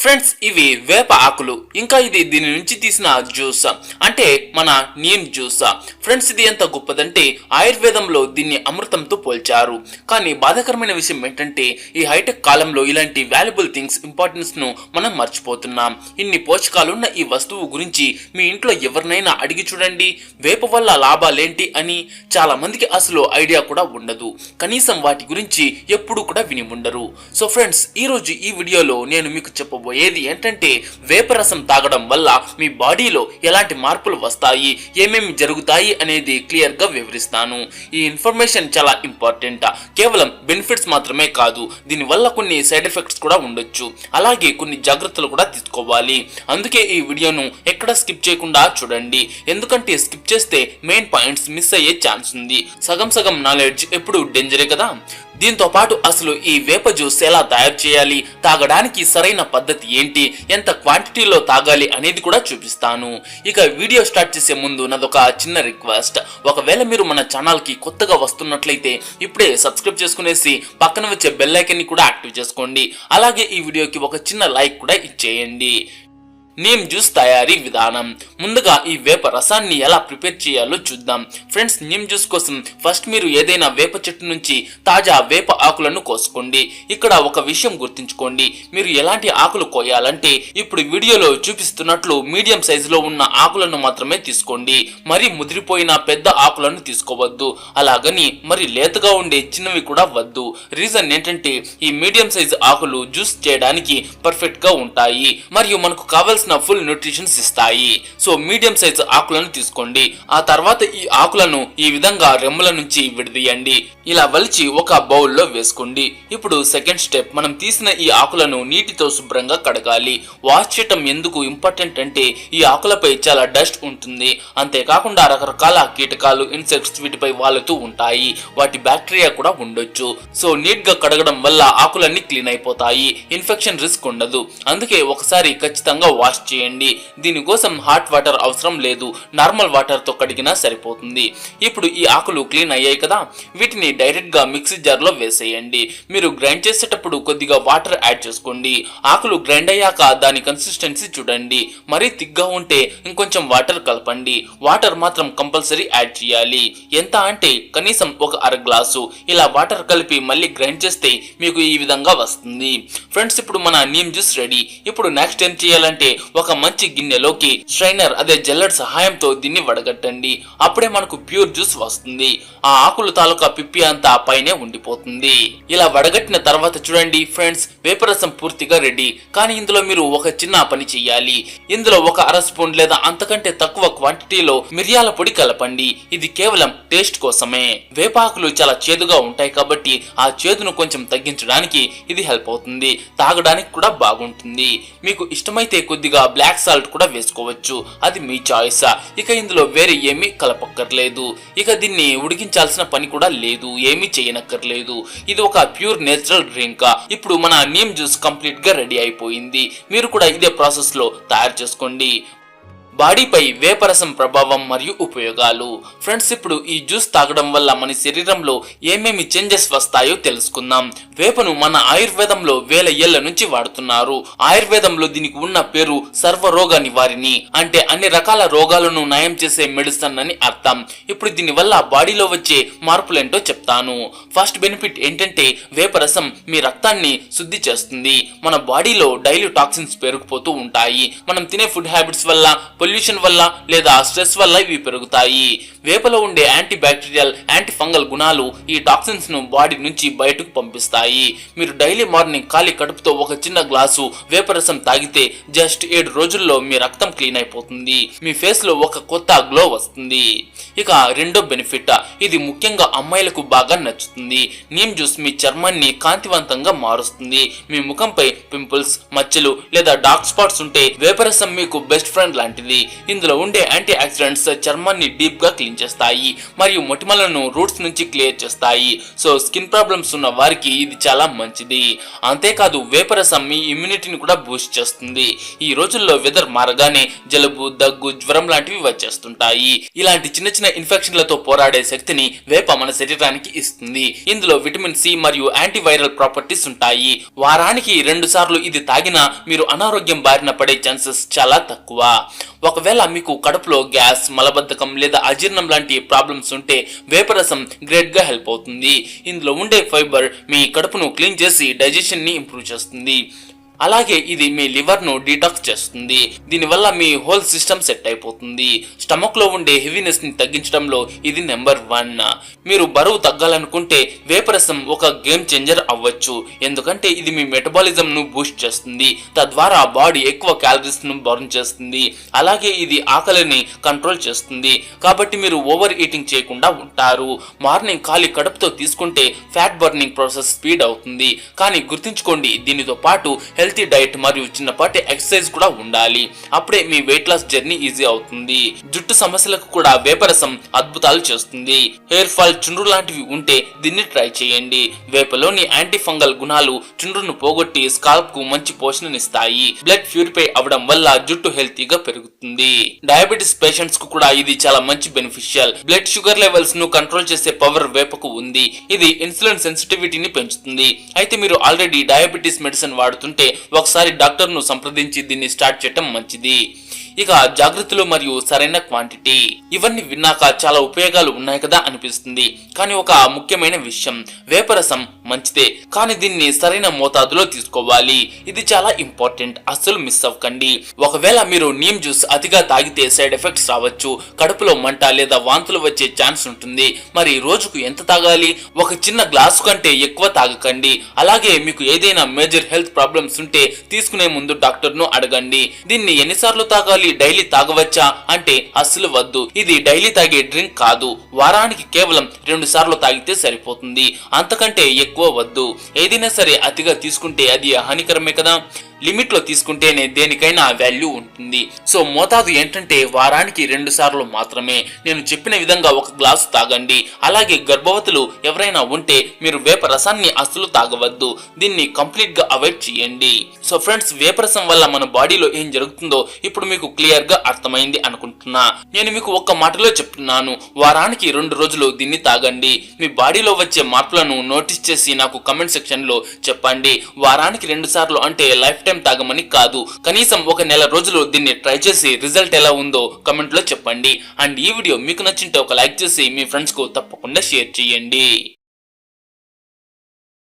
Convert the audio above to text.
Friends, ఇవి వేప ఆకులు. ఇంకా ఇది దీని నుంచి తీసిన జ్యూస్, అంటే మన నీమ్ జ్యూస్. ఫ్రెండ్స్, ఇది ఎంత గొప్పదంటే ఆయుర్వేదంలో దీన్ని అమృతంతో పోల్చారు. కానీ బాధాకరమైన విషయం ఏంటంటే ఈ హైటెక్ కాలంలో ఇలాంటి వాల్యుబుల్ థింగ్స్ ఇంపార్టెన్స్ ను మనం మర్చిపోతున్నాం. ఇన్ని పోషకాలున్న ఈ వస్తువు గురించి మీ ఇంట్లో ఎవరినైనా అడిగి చూడండి, వేప వల్ల లాభాలేంటి అని. చాలా మందికి అసలు ఐడియా కూడా ఉండదు, కనీసం వాటి గురించి ఎప్పుడు కూడా విని ఉండరు. సో ఫ్రెండ్స్, ఈ రోజు ఈ వీడియోలో నేను మీకు చెప్పబోయేది ఏంటంటే వేపరసం తాగడం వల్ల మీ బాడీలో ఎలాంటి మార్పులు వస్తాయి, ఏమేమి జరుగుతాయి అనేది క్లియర్ గా వివరిస్తాను. ఈ ఇన్ఫర్మేషన్ చాలా ఇంపార్టెంట్. కేవలం బెనిఫిట్స్ మాత్రమే కాదు, దీని వల్ల కొన్ని సైడ్ ఎఫెక్ట్స్ కూడా ఉండొచ్చు. అలాగే కొన్ని జాగ్రత్తలు కూడా తీసుకోవాలి. అందుకే ఈ వీడియోను ఎక్కడ స్కిప్ చేయకుండా చూడండి, ఎందుకంటే స్కిప్ చేస్తే మెయిన్ పాయింట్స్ మిస్ అయ్యే ఛాన్స్ ఉంది. సగం సగం నాలెడ్జ్ ఎప్పుడు డేంజరే కదా. దీంతో పాటు అసలు ఈ వేప జ్యూస్ ఎలా తయారు చేయాలి, తాగడానికి సరైన పద్ధతి ఏంటి, ఎంత క్వాంటిటీలో తాగాలి అనేది కూడా చూపిస్తాను. ఇక వీడియో స్టార్ట్ చేసే ముందు నాదొక చిన్న రిక్వెస్ట్. ఒకవేళ మీరు మన ఛానల్ కి కొత్తగా వస్తున్నట్లయితే ఇప్పుడే సబ్స్క్రైబ్ చేసుకునేసి పక్కన వచ్చే బెల్ ఐకాన్ ని కూడా యాక్టివ్ చేసుకోండి. అలాగే ఈ వీడియోకి ఒక చిన్న లైక్ కూడా ఇచ్చేయండి. నీమ్ జ్యూస్ తయారీ విధానం. ముందుగా ఈ వేప రసాన్ని ఎలా ప్రిపేర్ చేయాలో చూద్దాం. ఫ్రెండ్స్, నీమ్ జ్యూస్ కోసం ఫస్ట్ మీరు ఏదైనా వేప చెట్టు నుంచి తాజా వేప ఆకులను కోసుకోండి. ఇక్కడ ఒక విషయం గుర్తుంచుకోండి, మీరు ఎలాంటి ఆకులు కోయాలంటే ఇప్పుడు వీడియోలో చూపిస్తున్నట్లు మీడియం సైజులో ఉన్న ఆకులను మాత్రమే తీసుకోండి. మరి ముదిరిపోయిన పెద్ద ఆకులను తీసుకోవద్దు, అలాగని మరి లేతగా ఉండే చిన్నవి కూడా వద్దు. రీజన్ ఏంటంటే ఈ మీడియం సైజు ఆకులు జ్యూస్ చేయడానికి పర్ఫెక్ట్ గా ఉంటాయి మరియు మనకు కావాల్సిన ఫుల్ న్యూట్రిషన్స్ ఇస్తాయి. సో మీడియం సైజ్ ఆకులను తీసుకోండి. ఆ తర్వాత ఈ ఆకులను ఈ విధంగా రెమ్మల నుంచి విడదీయండి. ఇలా వలిచి ఒక బౌల్లో వేసుకోండి. ఇప్పుడు సెకండ్ స్టెప్, మనం తీసిన ఈ ఆకులను నీటితో శుభ్రంగా కడగాలి. వాష్ చేయటం ఎందుకు ఇంపార్టెంట్ అంటే ఈ ఆకులపై చాలా డస్ట్ ఉంటుంది, అంతేకాకుండా రకరకాల కీటకాలు, ఇన్సెక్ట్స్ వీటిపై వాలుతూ ఉంటాయి. వాటి బ్యాక్టీరియా కూడా ఉండొచ్చు. సో నీట్ గా కడగడం వల్ల ఆకులన్నీ క్లీన్ అయిపోతాయి, ఇన్ఫెక్షన్ రిస్క్ ఉండదు. అందుకే ఒకసారి ఖచ్చితంగా వాష్ చేయండి. దీనికోసం హాట్ వాటర్ అవసరం లేదు, నార్మల్ వాటర్ తో కడిగినా సరిపోతుంది. ఇప్పుడు ఈ ఆకులు క్లీన్ అయ్యాయి కదా, వీటిని డైరెక్ట్ గా మిక్సీ జార్ లో వేసేయండి. మీరు గ్రైండ్ చేసేటప్పుడు కొద్దిగా వాటర్ యాడ్ చేసుకోండి. ఆకులు గ్రైండ్ అయ్యాక దాని కన్సిస్టెన్సీ చూడండి, మరీ థిక్గా ఉంటే ఇంకొంచెం వాటర్ కలపండి. వాటర్ మాత్రం కంపల్సరీ యాడ్ చేయాలి. ఎంత అంటే కనీసం ఒక అర గ్లాసు. ఇలా వాటర్ కలిపి మళ్ళీ గ్రైండ్ చేస్తే మీకు ఈ విధంగా వస్తుంది. ఫ్రెండ్స్, ఇప్పుడు మన నీమ్ జ్యూస్ రెడీ. ఇప్పుడు నెక్స్ట్ ఏం చేయాలంటే ఒక మంచి గిన్నెలోకి స్ట్రైనర్ అదే జల్లెడ్ సహాయంతో దీన్ని వడగట్టండి. అప్పుడే మనకు ప్యూర్ జ్యూస్ వస్తుంది. ఆ ఆకుల తాలూకా పిప్పి అంతా పైనే ఉండిపోతుంది. ఇలా వడగట్టిన తర్వాత చూడండి ఫ్రెండ్స్, వేపరసం పూర్తిగా రెడీ. కానీ ఇందులో మీరు ఒక చిన్న పని చెయ్యాలి. ఇందులో ఒక అర స్పూన్ లేదా అంతకంటే తక్కువ క్వాంటిటీలో మిరియాల పొడి కలపండి. ఇది కేవలం టేస్ట్ కోసమే. వేపాకులు చాలా చేదుగా ఉంటాయి కాబట్టి ఆ చేదును కొంచెం తగ్గించడానికి ఇది హెల్ప్ అవుతుంది. తాగడానికి కూడా బాగుంటుంది. మీకు ఇష్టమైతే కొద్దిగా బ్లాక్ సాల్ట్ కూడా వేసుకోవచ్చు, అది మీ చాయిస్. ఇక ఇందులో వేరే ఏమీ కలపక్కర్లేదు. ఇక దీన్ని ఉడికించాల్సిన పని కూడా లేదు, ఏమీ చేయనక్కర్లేదు. ఇది ఒక ప్యూర్ నేచురల్ డ్రింక్. ఇప్పుడు మన నీమ్ జ్యూస్ కంప్లీట్ గా రెడీ అయిపోయింది. మీరు కూడా ఇదే ప్రాసెస్ లో తయారు చేసుకోండి. బాడీపై వేపరసం ప్రభావం మరియు ఉపయోగాలు. ఫ్రెండ్స్, ఇప్పుడు ఈ జ్యూస్ తాగడం వల్ల మన శరీరంలో ఏమేమి చేంజెస్ వస్తాయో తెలుసుకుందాం. వేపను మన ఆయుర్వేదంలో వేల ఏళ్ల నుంచి వాడుతున్నారు. ఆయుర్వేదంలో దీనికి ఉన్న పేరు సర్వరోగ నివారిణి, అంటే అన్ని రకాల రోగాలను నయం చేసే మెడిసిన్ అని అర్థం. ఇప్పుడు దీని వల్ల బాడీలో వచ్చే మార్పులేంటో చెప్తాను. ఫస్ట్ బెనిఫిట్ ఏంటంటే వేపరసం మీ రక్తాన్ని శుద్ధి చేస్తుంది. మన బాడీలో డైలీ టాక్సిన్స్ పెరిగిపోతూ ఉంటాయి. మనం తినే ఫుడ్ హ్యాబిట్స్ వల్ల, పొల్యూషన్ వల్ల లేదా స్ట్రెస్ వల్ల ఇవి పెరుగుతాయి. వేపలో ఉండే యాంటీ బ్యాక్టీరియల్, యాంటీ ఫంగల్ గుణాలు ఈ టాక్సిన్స్ ను బాడీ నుంచి బయటకు పంపిస్తాయి. మీరు డైలీ మార్నింగ్ ఖాళీ కడుపుతో ఒక చిన్న గ్లాసు వేపరసం తాగితే జస్ట్ 7 రోజుల్లో మీ రక్తం క్లీన్ అయిపోతుంది. మీ ఫేస్ లో ఒక కొత్త గ్లో వస్తుంది. ఇక రెండో బెనిఫిట్, ఇది ముఖ్యంగా అమ్మాయిలకు బాగా నచ్చుతుంది. నీమ్ జ్యూస్ మీ చర్మాన్ని కాంతివంతంగా మారుస్తుంది. మీ ముఖంపై పింపుల్స్, మచ్చలు లేదా డార్క్ స్పాట్స్ ఉంటే వేపరసం మీకు బెస్ట్ ఫ్రెండ్ లాంటిది. మంచిది. ఇందులో ఉండే యాంటీ ఆక్సిడెంట్స్ చర్మాన్ని డీప్ గా క్లీన్ చేస్తాయి మరియు మొటిమలను రూట్స్ నుంచి క్లియర్ చేస్తాయి. సో స్కిన్ ప్రాబ్లమ్స్ ఉన్న వారికి ఇది చాలా మంచిది. అంతేకాదు వేపరసం మీ ఇమ్యూనిటీని కూడా బూస్ట్ చేస్తుంది. ఈ రోజుల్లో వెదర్ మారగానే జలుబు, దగ్గు, జ్వరం లాంటివి వచ్చేస్తుంటాయి. ఇలాంటి చిన్న చిన్న ఇన్ఫెక్షన్లతో పోరాడే శక్తిని వేప మన శరీరానికి ఇస్తుంది. ఇందులో విటమిన్ సి మరియు యాంటీవైరల్ ప్రాపర్టీస్ ఉంటాయి. వారానికి 2 సార్లు ఇది తాగినా మీరు అనారోగ్యం బారిన పడే ఛాన్సెస్ చాలా తక్కువ. ఒకవేళ మీకు కడుపులో గ్యాస్, మలబద్ధకం లేదా అజీర్ణం లాంటి ప్రాబ్లమ్స్ ఉంటే వేపరసం గ్రేట్ గా హెల్ప్ అవుతుంది. ఇందులో ఉండే ఫైబర్ మీ కడుపును క్లీన్ చేసి డైజెషన్ ని ఇంప్రూవ్ చేస్తుంది. అలాగే ఇది మీ లివర్ ను డీటాక్స్ చేస్తుంది. దీనివల్ల మీ హోల్ సిస్టమ్ సెట్ అయిపోతుంది. స్టమక్ లో ఉండే హెవీనెస్ ని తగ్గించడంలో ఇది నెంబర్ 1. మీరు బరువు తగ్గాలనుకుంటే వేపరసం ఒక గేమ్ చేంజర్ అవ్వచ్చు. ఎందుకంటే ఇది మీ మెటబాలిజం ను బూస్ట్ చేస్తుంది. తద్వారా బాడీ ఎక్కువ క్యాలరీస్ ను బర్న్ చేస్తుంది. అలాగే ఇది ఆకలిని కంట్రోల్ చేస్తుంది. కాబట్టి మీరు ఓవర్ ఈటింగ్ చేయకుండా ఉంటారు. మార్నింగ్ ఖాళీ కడుపుతో తీసుకుంటే ఫ్యాట్ బర్నింగ్ ప్రాసెస్ స్పీడ్ అవుతుంది. కానీ గుర్తుంచుకోండి, దీనితో పాటు హెల్తీ డైట్ మరియు చిన్నపాటి ఎక్సర్సైజ్ కూడా ఉండాలి. అప్పుడే మీ వెయిట్ లాస్ జర్నీ ఈజీ అవుతుంది. జుట్టు సమస్యలకు కూడా వేపరసం అద్భుతాలు చేస్తుంది. హెయిర్ ఫాల్, చుండ్రు లాంటివి ఉంటే దీన్ని ట్రై చేయండి. వేపలోని యాంటీ ఫంగల్ గుణాలు చుండ్రును పోగొట్టి స్కాల్ప్ కు మంచి పోషణనిస్తాయి. బ్లడ్ ప్యూరిఫై అవడం వల్ల జుట్టు హెల్తీగా పెరుగుతుంది. డయాబెటిస్ పేషెంట్స్ కు కూడా ఇది చాలా మంచి బెనిఫిషియల్. బ్లడ్ షుగర్ లెవెల్స్ ను కంట్రోల్ చేసే పవర్ వేపకు ఉంది. ఇది ఇన్సులిన్ సెన్సిటివిటీని పెంచుతుంది. అయితే మీరు ఆల్రెడీ డయాబెటిస్ మెడిసిన్ వాడుతుంటే ఒకసారి డాక్టర్ ను సంప్రదించి దీన్ని స్టార్ట్ చేయటం మంచిది. ఇక జాగ్రత్తలు మరియు సరైన క్వాంటిటీ, ఇవన్నీ విన్నాక చాలా ఉపయోగాలు ఉన్నాయి కదా అనిపిస్తుంది. కానీ ఒక ముఖ్యమైన విషయం, వేపరసం మంచిదే కానీ దీన్ని సరైన మోతాదులో తీసుకోవాలి. ఇది చాలా ఇంపార్టెంట్, అస్సలు మిస్ అవ్వకండి. ఒకవేళ మీరు నీమ్ జ్యూస్ అతిగా తాగితే సైడ్ ఎఫెక్ట్స్ రావచ్చు. కడుపులో మంట లేదా వాంతులు వచ్చే ఛాన్స్ ఉంటుంది. మరి రోజుకు ఎంత తాగాలి? ఒక చిన్న గ్లాసు కంటే ఎక్కువ తాగకండి. అలాగే మీకు ఏదైనా మేజర్ హెల్త్ ప్రాబ్లమ్స్ ఉంటే తీసుకునే ముందు డాక్టర్ ను అడగండి. దీన్ని ఎన్నిసార్లు తాగాలి, డైలీ తాగవచ్చా అంటే అస్సలు వద్దు. ఇది డైలీ తాగే డ్రింక్ కాదు. వారానికి కేవలం 2 సార్లు తాగితే సరిపోతుంది. అంతకంటే ఎక్కువ వద్దు. ఏదైనా సరే అతిగా తీసుకుంటే అది హానికరమే కదా. లిమిట్ లో తీసుకుంటేనే దేనికైనా వాల్యూ ఉంటుంది. సో మోతాదు ఏంటంటే వారానికి 2 సార్లు మాత్రమే. నేను చెప్పిన విధంగా ఒక గ్లాసు తాగండి. అలాగే గర్భవతులు ఎవరైనా ఉంటే మీరు వేప రసాన్ని అస్సలు తాగవద్దు. దీన్ని కంప్లీట్ గా అవాయిడ్ చేయండి. సో ఫ్రెండ్స్, వేపరసం వల్ల మన బాడీలో ఏం జరుగుతుందో ఇప్పుడు మీకు క్లియర్ గా అర్థమైంది అనుకుంటున్నా. నేను మీకు ఒక్క మాటలో చెప్తున్నాను, వారానికి 2 రోజులు దీన్ని తాగండి. మీ బాడీలో వచ్చే మార్పులను నోటీస్ చేసి నాకు కమెంట్ సెక్షన్ లో చెప్పండి. వారానికి 2 సార్లు అంటే లైఫ్ టైం తాగమని కాదు. కనీసం ఒక నెల రోజులు దీన్ని ట్రై చేసి రిజల్ట్ ఎలా ఉందో కమెంట్ లో చెప్పండి. అండ్ ఈ వీడియో మీకు నచ్చింటే ఒక లైక్ చేసి మీ ఫ్రెండ్స్ కు తప్పకుండా షేర్ చేయండి.